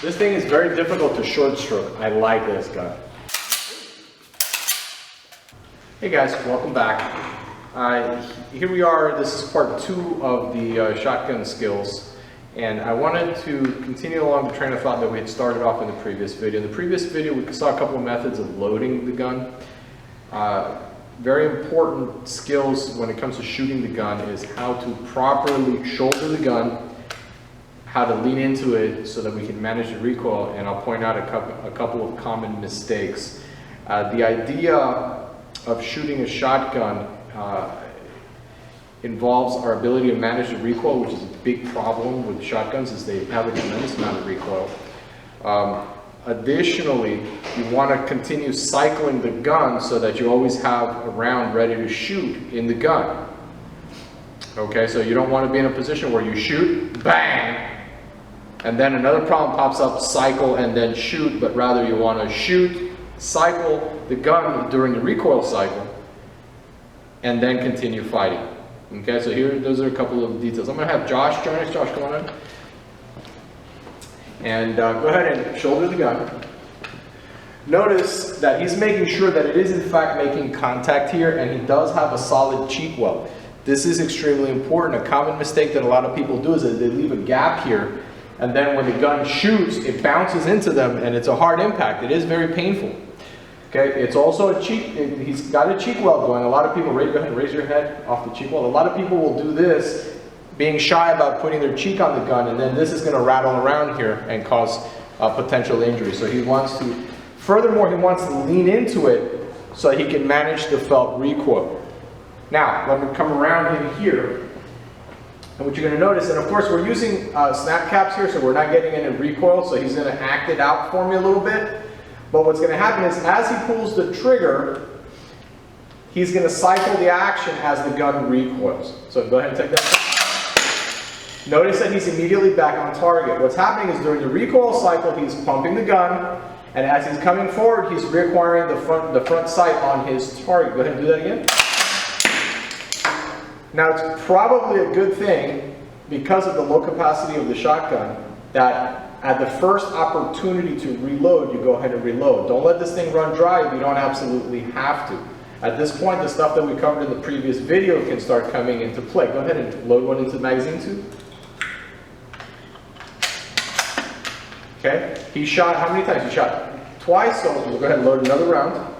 This thing is very difficult to short stroke. I like this gun. Hey guys, welcome back. Here we are. This is part 2 of the shotgun skills, and I wanted to continue along the train of thought that we had started off in the previous video. In the previous video we saw a couple of methods of loading the gun. Very important skills when it comes to shooting the gun is how to properly shoulder the gun, how to lean into it so that we can manage the recoil, and I'll point out a couple of common mistakes. The idea of shooting a shotgun involves our ability to manage the recoil, which is a big problem with shotguns, is they have a tremendous amount of recoil. Additionally, you want to continue cycling the gun so that you always have a round ready to shoot in the gun. Okay, so you don't want to be in a position where you shoot, bang, and then another problem pops up, cycle and then shoot, but rather you want to shoot, cycle the gun during the recoil cycle, and then continue fighting. Okay, so those are a couple of details. I'm going to have Josh join us. Josh, come on in. And go ahead and shoulder the gun. Notice that he's making sure that it is in fact making contact here, and he does have a solid cheek weld. This is extremely important. A common mistake that a lot of people do is that they leave a gap here, and then when the gun shoots, it bounces into them, and it's a hard impact. It is very painful. Okay, it's also a cheek, he's got a cheek weld going. A lot of people, go ahead and raise your head off the cheek weld. A lot of people will do this, being shy about putting their cheek on the gun, and then this is going to rattle around here and cause potential injury. So he wants to, furthermore, he wants to lean into it so he can manage the felt recoil. Now, let me come around in here, and what you're going to notice, and of course we're using snap caps here, so we're not getting any recoil, so he's going to act it out for me a little bit. But what's going to happen is, as he pulls the trigger, he's going to cycle the action as the gun recoils. So go ahead and take that. Notice that he's immediately back on target. What's happening is during the recoil cycle, he's pumping the gun, and as he's coming forward, he's requiring the front sight on his target. Go ahead and do that again. Now, it's probably a good thing, because of the low capacity of the shotgun, that at the first opportunity to reload, you go ahead and reload. Don't let this thing run dry if you don't absolutely have to. At this point, the stuff that we covered in the previous video can start coming into play. Go ahead and load one into the magazine tube. Okay, he shot, how many times? He shot twice, so we'll go ahead and load another round.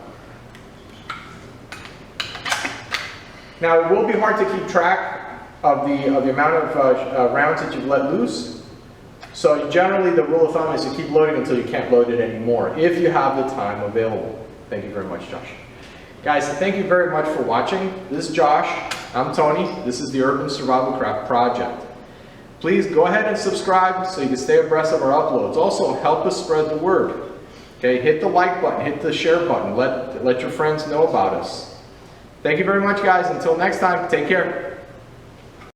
Now, it will be hard to keep track of the amount of rounds that you've let loose. So generally, the rule of thumb is to keep loading until you can't load it anymore, if you have the time available. Thank you very much, Josh. Guys, thank you very much for watching. This is Josh. I'm Tony. This is the Urban Survivalcraft project. Please go ahead and subscribe so you can stay abreast of our uploads. Also, help us spread the word. Okay, hit the like button, hit the share button. Let your friends know about us. Thank you very much, guys. Until next time, take care.